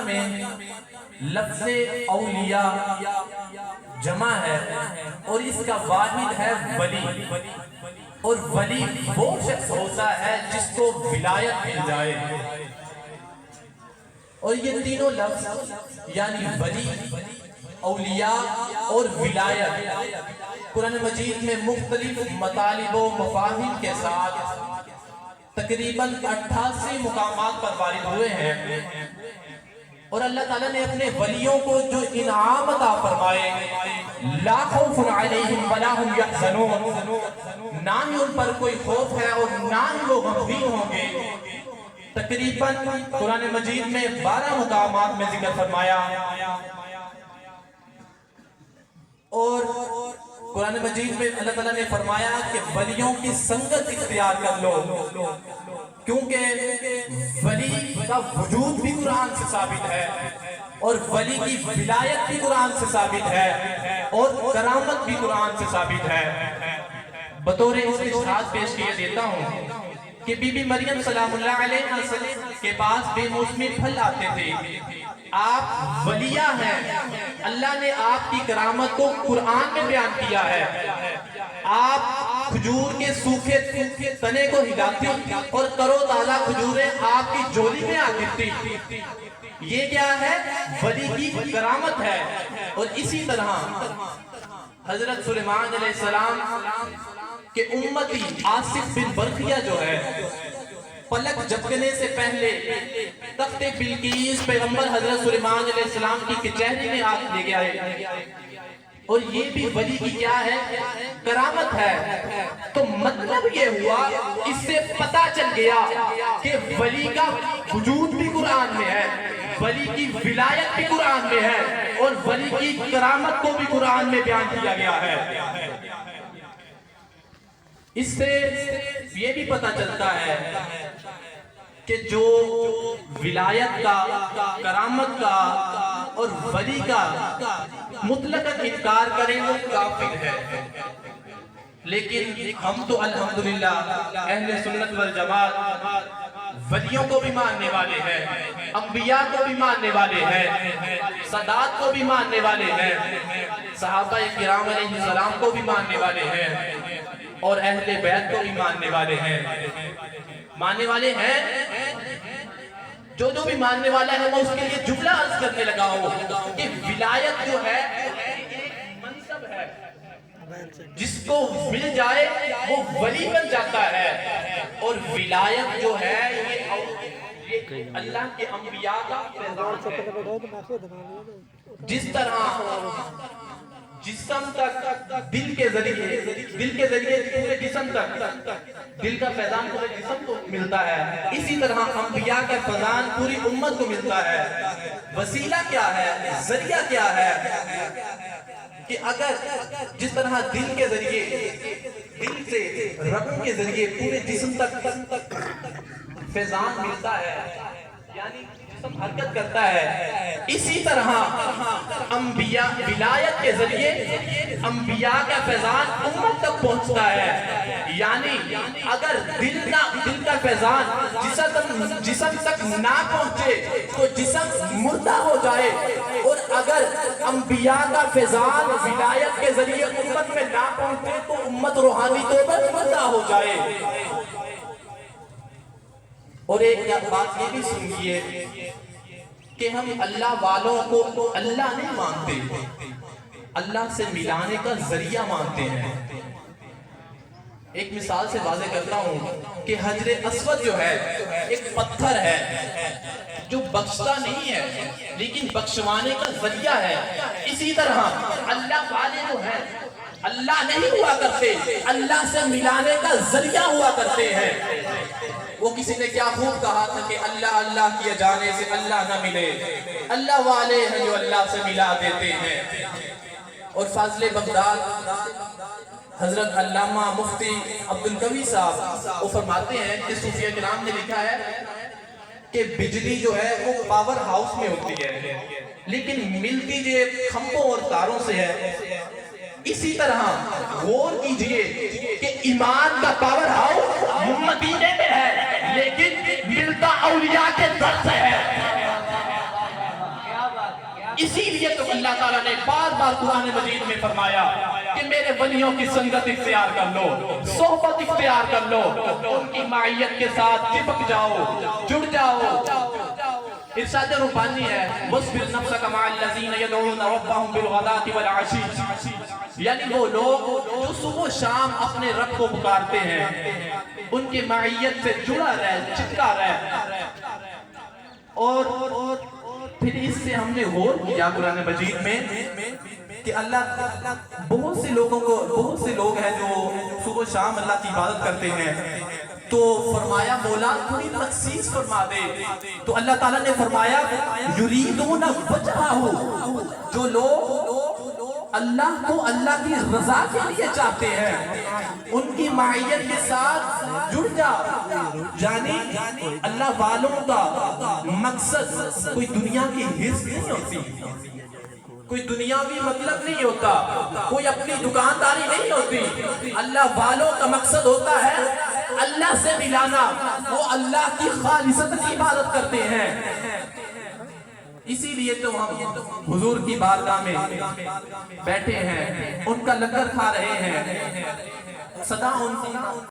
میں لفظ اولیاء جمع ہے اور اس کا واحد ہے ولی، اور ولی وہ شخص ہوتا ہے جس کو ولایت مل جائے۔ اور یہ تینوں لفظ یعنی ولی، اولیاء اور ولایت قرآن مجید میں مختلف مطالب و مفاہیم کے ساتھ تقریباً 88 مقامات پر وارد ہوئے ہیں، اور اللہ تعالیٰ نے اپنے ولیوں کو جو انعام عطا فرمائے، لا خوف علیہم ولا ہم یحزنون، نہ ہی ان پر کوئی خوف ہے اور نہ ہی وہ غمگین ہوں گے، تقریباً قرآن مجید میں 12 مقامات میں ذکر فرمایا۔ اور قرآن مجید میں اللہ تعالیٰ نے فرمایا کہ ولیوں کی سنگت اختیار کر لو، کیونکہ ولی کا وجود بھی قرآن سے ثابت ہے، اور ولی کی ولایت بھی قرآن سے ثابت ہے، اور کرامت بھی قرآن سے ثابت ہے۔ بطور استشہاد پیش کیے دیتا ہوں کہ بی بی مریم سلام اللہ علیہ وسلم کے پاس بے موسمی پھل آتے تھے۔ آپ ولیہ ہیں، اللہ نے آپ کی کرامت کو قرآن میں بیان کیا ہے۔ آپ کھجور کے سوکھے تنے کو ہلاتی اور ترو تازہ کھجوریں آپ کی جولی میں آ گرتی، یہ کیا ہے؟ ولی کی کرامت ہے۔ اور اسی طرح حضرت سلیمان علیہ السلام کہ امتی آصف بن برخیہ جو ہے، پلک جھپکنے سے پہلے تخت بلقیس پیغمبر حضرت سلیمان علیہ السلام کی کچہری میں آگ لے کے آئے، اور یہ بھی ولی کی کیا ہے؟ کرامت ہے۔ تو مطلب یہ ہوا، اس سے پتہ چل گیا کہ ولی کا وجود بھی قرآن میں ہے، ولی کی ولایت بھی قرآن میں ہے، اور ولی کی کرامت کو بھی قرآن میں بیان کیا گیا ہے۔ اس سے یہ بھی پتہ چلتا ہے کہ جو ولایت کا، کرامت کا اور ولی کا مطلق انکار کریں وہ کافر ہے۔ لیکن ہم تو الحمدللہ اہل سنت والجماعت ولیوں کو بھی ماننے والے ہیں، انبیاء کو بھی ماننے والے ہیں، سادات کو بھی ماننے والے ہیں، صحابہ کرام علیہ السلام کو بھی ماننے والے ہیں، اور اہل بیت کو بھی ماننے والے ہیں۔ ماننے والے ہیں، جو بھی ماننے والا ہے میں اس کے لیے جملہ عرض کرنے لگا ہوں کہ ولایت جو ہے ایک منصب ہے، جس کو مل جائے وہ ولی بن جاتا ہے، اور ولایت جو ہے یہ اللہ کے انبیاء کا فیضان ہے۔ جس طرح جسم تک دل کے ذریعے پورے جسم تک دل کا فیضان پورے جسم کو ملتا ہے، اسی طرح انبیاء کا فیضان پوری امت کو ملتا ہے۔ وسیلہ کیا ہے؟ ذریعہ کیا ہے؟ کہ اگر جس طرح دل کے ذریعے، دل سے رگوں کے ذریعے پورے جسم تک فیضان ملتا ہے، یعنی جسم حرکت کرتا ہے، اسی طرح انبیاء ولایت کے ذریعے انبیاء کا فیضان امت تک پہنچتا ہے۔ یعنی اگر دل کا فیضان جسم تک نہ پہنچے تو جسم مردہ ہو جائے، اور اگر انبیاء کا فیضان ولایت کے ذریعے امت میں نہ پہنچے تو امت روحانی طور پر مردہ ہو جائے۔ اور ایک بات یہ بھی سنیے کہ ہم اللہ والوں کو اللہ نہیں مانتے، اللہ سے ملانے کا ذریعہ مانتے ہیں۔ ایک مثال سے واضح کرتا ہوں کہ حجر اسود جو ہے ایک پتھر ہے جو بخشتا نہیں ہے لیکن بخشوانے کا ذریعہ ہے، اسی طرح اللہ والے جو ہیں اللہ نہیں ہوا کرتے، اللہ سے ملانے کا ذریعہ ہوا کرتے ہیں۔ وہ کسی نے کیا خوب کہا تھا کہ اللہ اللہ کیے جانے سے اللہ نہ ملے، اللہ والے ہیں جو اللہ سے ملا دیتے ہیں۔ اور فاضل بغداد حضرت علامہ مفتی عبدالقوی صاحب وہ فرماتے ہیں کہ صوفیہ کرام نے لکھا ہے کہ بجلی جو ہے وہ پاور ہاؤس میں ہوتی ہے لیکن ملتی جو کھمبوں اور تاروں سے ہے۔ اسی طرح غور کیجئے کہ ایمان کا پاور ہاؤس مدینے میں ہے لیکن ملتا اولیاء کے در سے ہے۔ اسی لیے تو اللہ تعالیٰ نے بار بار قرآن مجید میں فرمایا کہ میرے ولیوں کی سنگت اختیار کر لو، صحبت اختیار کر لو، ان کی معیت کے ساتھ چپک جاؤ، جڑ جاؤ۔ ارشاد ربانی ہے وَاصْبِرْ نَفْسَكَ مَعَ الَّذِينَ يَدْعُونَ رَبَّهُمْ بِالْغَدَاةِ وَالْعَشِيِّ، یعنی وہ لوگ جو صبح و شام اپنے رب کو پکارتے ہیں، ان کی معیت سے جڑا رہے، چپکا رہے۔ اور پھر اس سے ہم نے غور کیا قرآن مجید میں کہ اللہ بہت سے لوگ ہیں جو صبح و شام اللہ کی عبادت کرتے ہیں، تو فرمایا مولا تھوڑی تخصیص فرما دے، تو اللہ تعالیٰ نے فرمایا یریدون وجہہ، جو لوگ اللہ کو اللہ کی رضا کے لیے چاہتے ہیں ان کی معیت کے ساتھ جڑ جا۔ یعنی اللہ والوں کا مقصد کوئی دنیا کی حرص نہیں ہوتی، کوئی دنیاوی مطلب نہیں ہوتا، کوئی اپنی دکانداری نہیں ہوتی۔ اللہ والوں کا مقصد ہوتا ہے اللہ سے ملانا، وہ اللہ کی خالصت کی عبادت کرتے ہیں۔ اسی لیے تو ہم حضور کی بارگاہ میں بیٹھے ہیں، ان کا لنگر کھا رہے ہیں، صدا ان کی